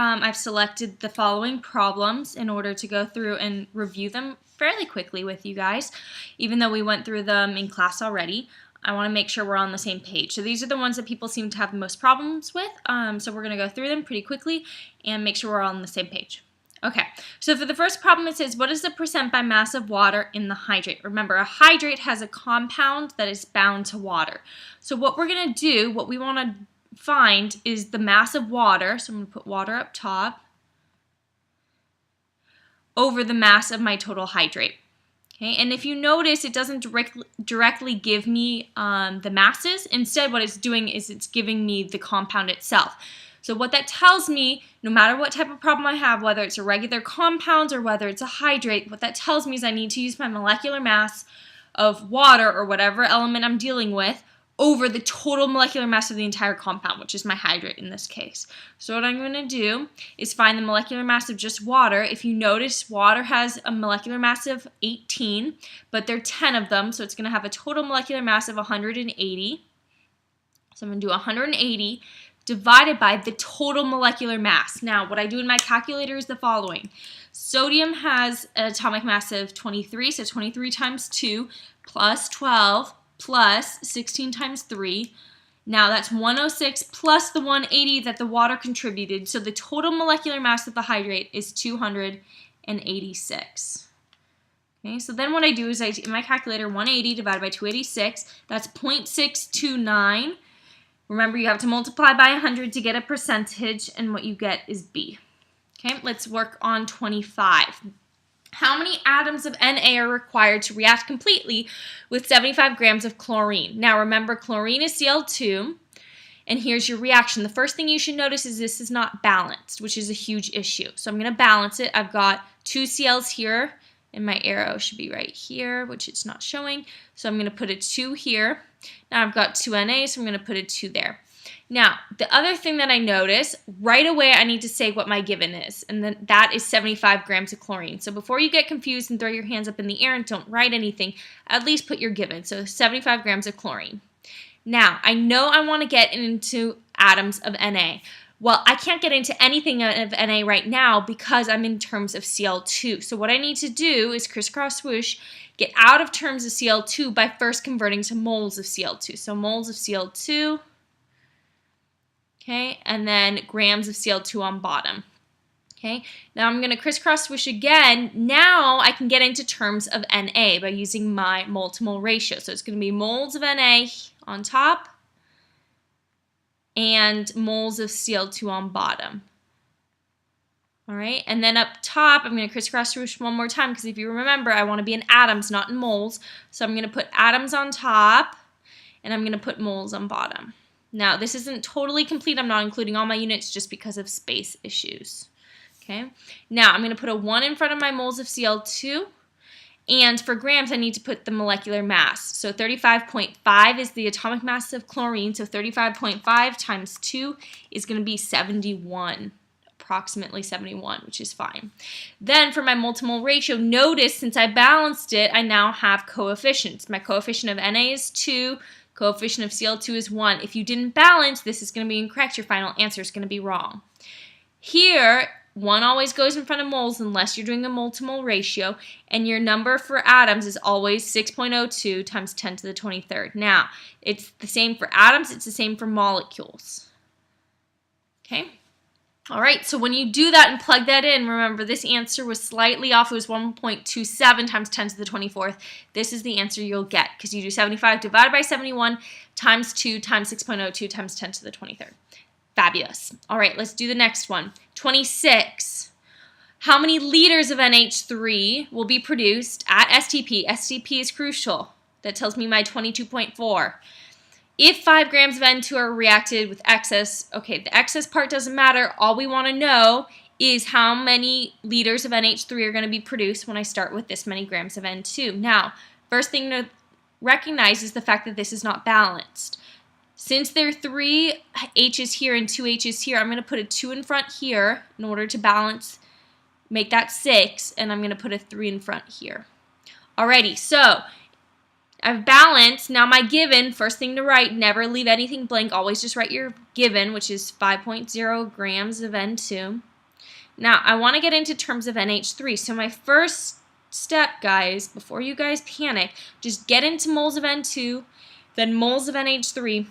I've selected the following problems in order to go through and review them fairly quickly with you guys, even though we went through them in class already. I want to make sure we're on the same page. So these are the ones that people seem to have the most problems with, so we're going to go through them pretty quickly and make sure we're all on the same page. Okay, so for the first problem it says, what is the percent by mass of water in the hydrate? Remember, a hydrate has a compound that is bound to water. So what we're going to do, what we want to find is the mass of water, so I'm going to put water up top, over the mass of my total hydrate. Okay, and if you notice, it doesn't directly give me the masses. Instead, what it's doing is it's giving me the compound itself. So what that tells me, no matter what type of problem I have, whether it's a regular compound or whether it's a hydrate, what that tells me is I need to use my molecular mass of water or whatever element I'm dealing with over the total molecular mass of the entire compound, which is my hydrate in this case. So what I'm going to do is find the molecular mass of just water. If you notice, water has a molecular mass of 18, but there are 10 of them, so it's going to have a total molecular mass of 180. So I'm going to do 180 divided by the total molecular mass. Now, what I do in my calculator is the following. Sodium has an atomic mass of 23, so 23 times 2 plus 12 plus 16 times 3. Now that's 106 plus the 180 that the water contributed. So the total molecular mass of the hydrate is 286. Okay, so then what I do is in my calculator, 180 divided by 286, that's 0.629. Remember, you have to multiply by 100 to get a percentage, and what you get is B. Okay, let's work on 25. How many atoms of Na are required to react completely with 75 grams of chlorine? Now remember, chlorine is Cl2, and here's your reaction. The first thing you should notice is this is not balanced, which is a huge issue. So I'm going to balance it. I've got 2 Cl's here, and my arrow should be right here, which it's not showing. So I'm going to put a 2 here. Now I've got 2 Na, so I'm going to put a 2 there. Now, the other thing that I notice, right away I need to say what my given is, and then that is 75 grams of chlorine. So before you get confused and throw your hands up in the air and don't write anything, at least put your given. So 75 grams of chlorine. Now, I know I want to get into atoms of Na. Well, I can't get into anything of Na right now because I'm in terms of Cl2. So what I need to do is crisscross swoosh, get out of terms of Cl2 by first converting to moles of Cl2. So moles of Cl2, okay, and then grams of Cl2 on bottom. Okay, now I'm going to crisscross swoosh again. Now I can get into terms of Na by using my mole to mole ratio. So it's going to be moles of Na on top and moles of Cl2 on bottom. All right, and then up top, I'm going to crisscross swoosh one more time because if you remember, I want to be in atoms, not in moles. So I'm going to put atoms on top, and I'm going to put moles on bottom. Now, this isn't totally complete. I'm not including all my units just because of space issues. Okay, now I'm going to put a 1 in front of my moles of Cl2. And for grams, I need to put the molecular mass. So 35.5 is the atomic mass of chlorine. So 35.5 times 2 is going to be 71, approximately 71, which is fine. Then for my mole to mole ratio, notice since I balanced it, I now have coefficients. My coefficient of Na is 2. Coefficient of Cl2 is 1. If you didn't balance, this is going to be incorrect. Your final answer is going to be wrong. Here, 1 always goes in front of moles unless you're doing a mole to mole ratio, and your number for atoms is always 6.02 times 10 to the 23rd. Now, it's the same for atoms, it's the same for molecules. Okay? All right, so when you do that and plug that in, remember this answer was slightly off. It was 1.27 times 10 to the 24th. This is the answer you'll get because you do 75 divided by 71 times 2 times 6.02 times 10 to the 23rd. Fabulous. All right, let's do the next one. 26. How many liters of NH3 will be produced at STP? STP is crucial. That tells me my 22.4. If 5 grams of N2 are reacted with excess, okay, the excess part doesn't matter. All we want to know is how many liters of NH3 are going to be produced when I start with this many grams of N2. Now, first thing to recognize is the fact that this is not balanced. Since there are 3 H's here and 2 H's here, I'm going to put a 2 in front here in order to balance, make that 6, and I'm going to put a 3 in front here. Alrighty, so I've balanced. Now my given, first thing to write, never leave anything blank. Always just write your given, which is 5.0 grams of N2. Now, I want to get into terms of NH3. So my first step, guys, before you guys panic, just get into moles of N2, then moles of NH3,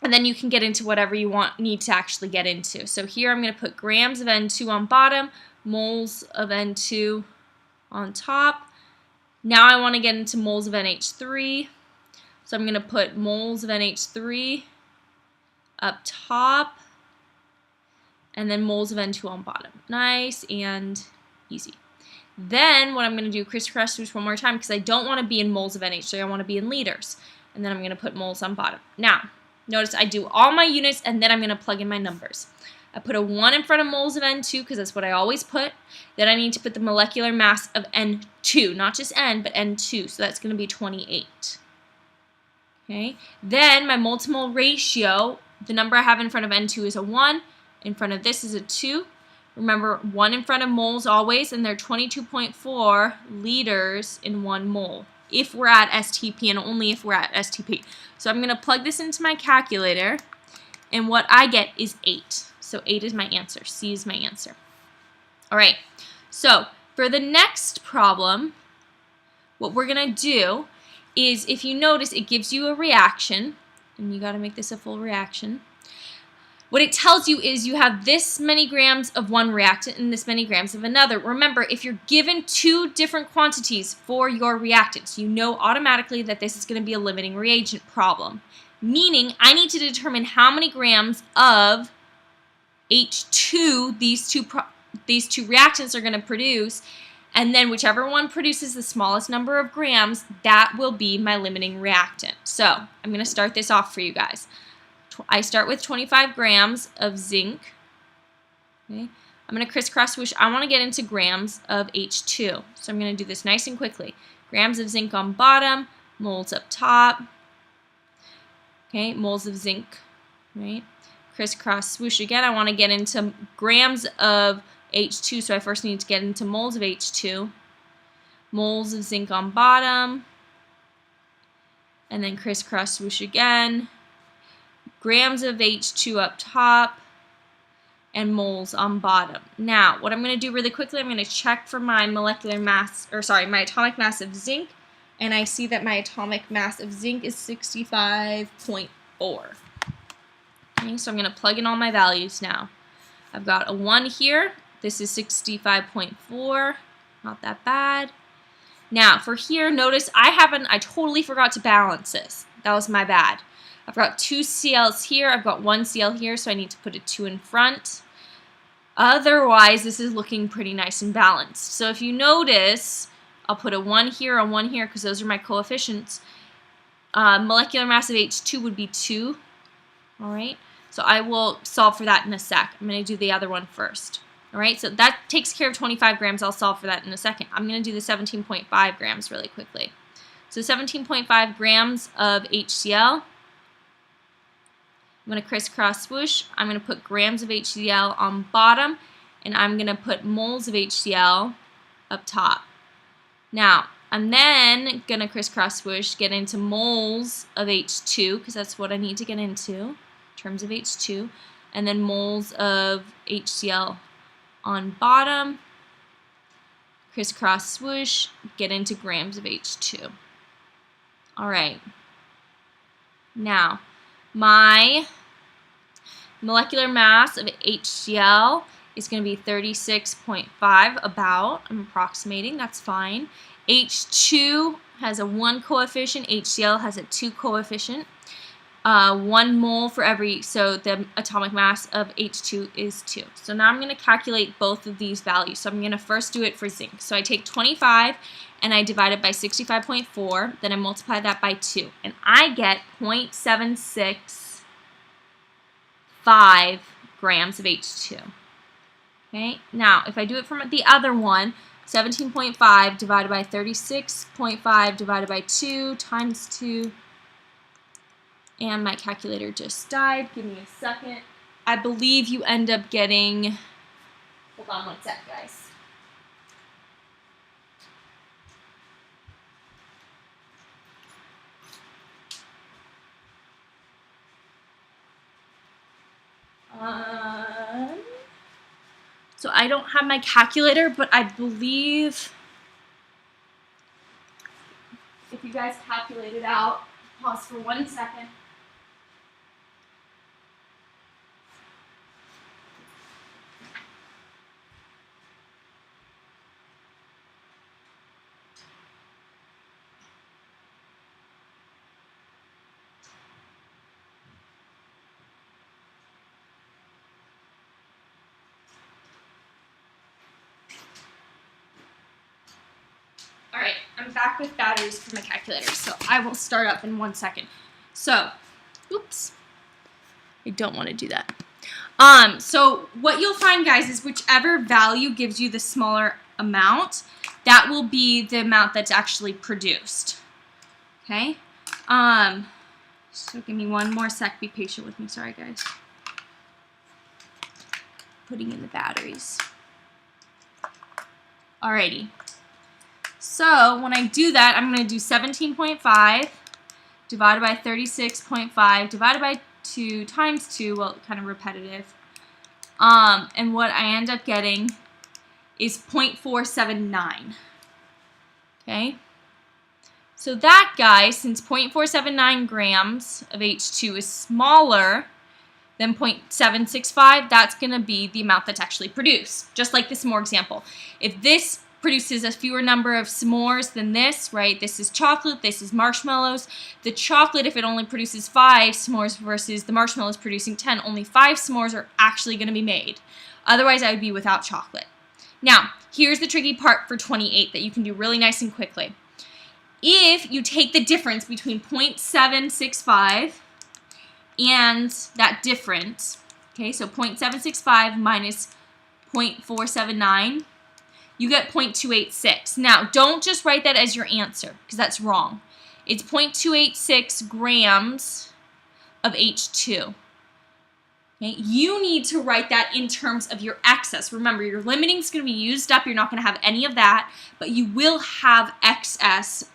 and then you can get into whatever you need to actually get into. So here I'm going to put grams of N2 on bottom, moles of N2 on top. Now I want to get into moles of NH3. So I'm going to put moles of NH3 up top, and then moles of N2 on bottom. Nice and easy. Then what I'm going to do, crisscross swoosh one more time, because I don't want to be in moles of NH3, I want to be in liters. And then I'm going to put moles on bottom. Now, notice I do all my units, and then I'm going to plug in my numbers. I put a 1 in front of moles of N2, because that's what I always put. Then I need to put the molecular mass of N2, not just N, but N2, so that's going to be 28. Okay. Then my mole to mole ratio, the number I have in front of N2 is a 1, in front of this is a 2. Remember, 1 in front of moles always, and they're 22.4 liters in 1 mole, if we're at STP, and only if we're at STP. So I'm going to plug this into my calculator, and what I get is 8. So 8 is my answer. C is my answer. All right, so for the next problem, what we're going to do is, if you notice, it gives you a reaction, and you got to make this a full reaction. What it tells you is you have this many grams of one reactant and this many grams of another. Remember, if you're given 2 different quantities for your reactants, you know automatically that this is going to be a limiting reagent problem. Meaning, I need to determine how many grams of H2 these two reactants are going to produce, and then whichever one produces the smallest number of grams, that will be my limiting reactant. So, I'm going to start this off for you guys. I start with 25 grams of zinc. Okay. I'm going to crisscross swoosh. I want to get into grams of H2. So I'm going to do this nice and quickly. Grams of zinc on bottom, moles up top. Okay, moles of zinc. Right. Crisscross swoosh again. I want to get into grams of H2, so I first need to get into moles of H2. Moles of zinc on bottom. And then crisscross swoosh again. Grams of H2 up top, and moles on bottom. Now, what I'm going to do really quickly, I'm going to check for my molecular mass, my atomic mass of zinc, and I see that my atomic mass of zinc is 65.4. Okay, so I'm going to plug in all my values now. I've got a 1 here. This is 65.4. Not that bad. Now, for here, notice I totally forgot to balance this. That was my bad. I've got 2 CLs here, I've got 1 CL here, so I need to put a 2 in front. Otherwise, this is looking pretty nice and balanced. So if you notice, I'll put a 1 here, a 1 here, because those are my coefficients. Molecular mass of H2 would be 2. Alright, so I will solve for that in a sec. I'm going to do the other one first. Alright, so that takes care of 25 grams. I'll solve for that in a second. I'm going to do the 17.5 grams really quickly. So 17.5 grams of HCl. I'm going to crisscross swoosh. I'm going to put grams of HCl on bottom, and I'm going to put moles of HCl up top. Now, I'm then going to crisscross swoosh, get into moles of H2, because that's what I need to get into in terms of H2, and then moles of HCl on bottom, crisscross swoosh, get into grams of H2. All right. Now, my molecular mass of HCl is going to be 36.5 about. I'm approximating, that's fine. H2 has a 1 coefficient, HCl has a 2 coefficient. 1 mole for every, so the atomic mass of H2 is 2. So now I'm going to calculate both of these values. So I'm going to first do it for zinc. So I take 25 and I divide it by 65.4, then I multiply that by 2, and I get 0.765 grams of H2. Okay, now if I do it from the other one, 17.5 divided by 36.5 divided by 2 times 2, and my calculator just died. Give me a second. I believe you end up getting, hold on one sec, guys. So I don't have my calculator, but I believe if you guys calculate it out, pause for 1 second. Alright, I'm back with batteries for my calculator, so I will start up in 1 second. So, oops, I don't want to do that. So what you'll find, guys, is whichever value gives you the smaller amount, that will be the amount that's actually produced. Okay? So give me 1 more sec, be patient with me, sorry guys. Putting in the batteries. Alrighty. So when I do that, I'm going to do 17.5 divided by 36.5 divided by 2 times 2, well, kind of repetitive. And what I end up getting is 0.479. Okay? So that, guys, since 0.479 grams of H2 is smaller than 0.765, that's going to be the amount that's actually produced. Just like this s'more example. If this produces a fewer number of s'mores than this, right? This is chocolate, this is marshmallows. The chocolate, if it only produces 5 s'mores versus the marshmallows producing 10, only 5 s'mores are actually going to be made. Otherwise, I would be without chocolate. Now, here's the tricky part for 28 that you can do really nice and quickly. If you take the difference between 0.765 and that difference, okay, so 0.765 minus 0.479, you get 0.286. Now, don't just write that as your answer, because that's wrong. It's 0.286 grams of H2. Okay? You need to write that in terms of your excess. Remember, your limiting is going to be used up. You're not going to have any of that, but you will have excess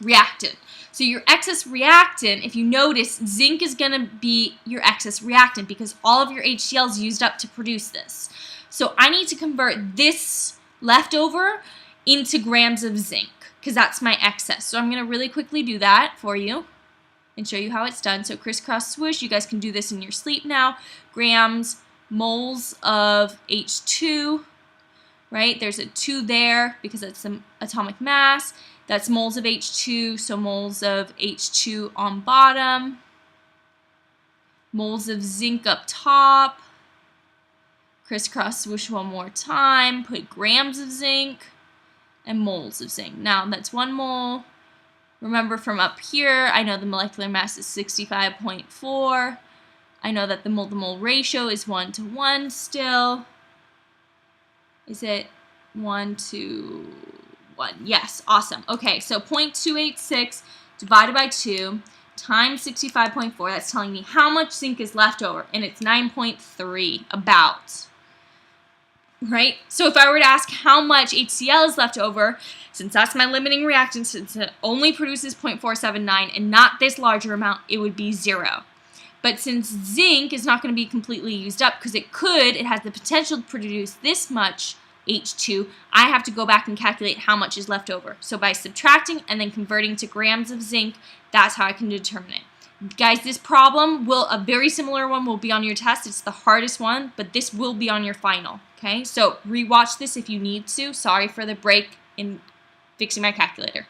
reactant. So your excess reactant, if you notice, zinc is going to be your excess reactant because all of your HCl is used up to produce this. So I need to convert this leftover into grams of zinc because that's my excess. So I'm going to really quickly do that for you and show you how it's done. So crisscross swoosh, you guys can do this in your sleep now. Grams, moles of H2, right? There's a 2 there because it's some atomic mass. That's moles of H2, so moles of H2 on bottom. Moles of zinc up top. Crisscross swoosh one more time. Put grams of zinc and moles of zinc. Now that's 1 mole. Remember from up here, I know the molecular mass is 65.4. I know that the mole-to-mole ratio is 1 to 1 still. Is it 1 to 1? Yes, awesome. Okay, so 0.286 divided by 2 times 65.4. That's telling me how much zinc is left over, and it's 9.3 about. Right? So if I were to ask how much HCl is left over, since that's my limiting reactant, since it only produces 0.479 and not this larger amount, it would be 0. But since zinc is not going to be completely used up, because it has the potential to produce this much H2, I have to go back and calculate how much is left over. So by subtracting and then converting to grams of zinc, that's how I can determine it. Guys, this problem a very similar one will be on your test. It's the hardest one, but this will be on your final. Okay, so rewatch this if you need to. Sorry for the break in fixing my calculator.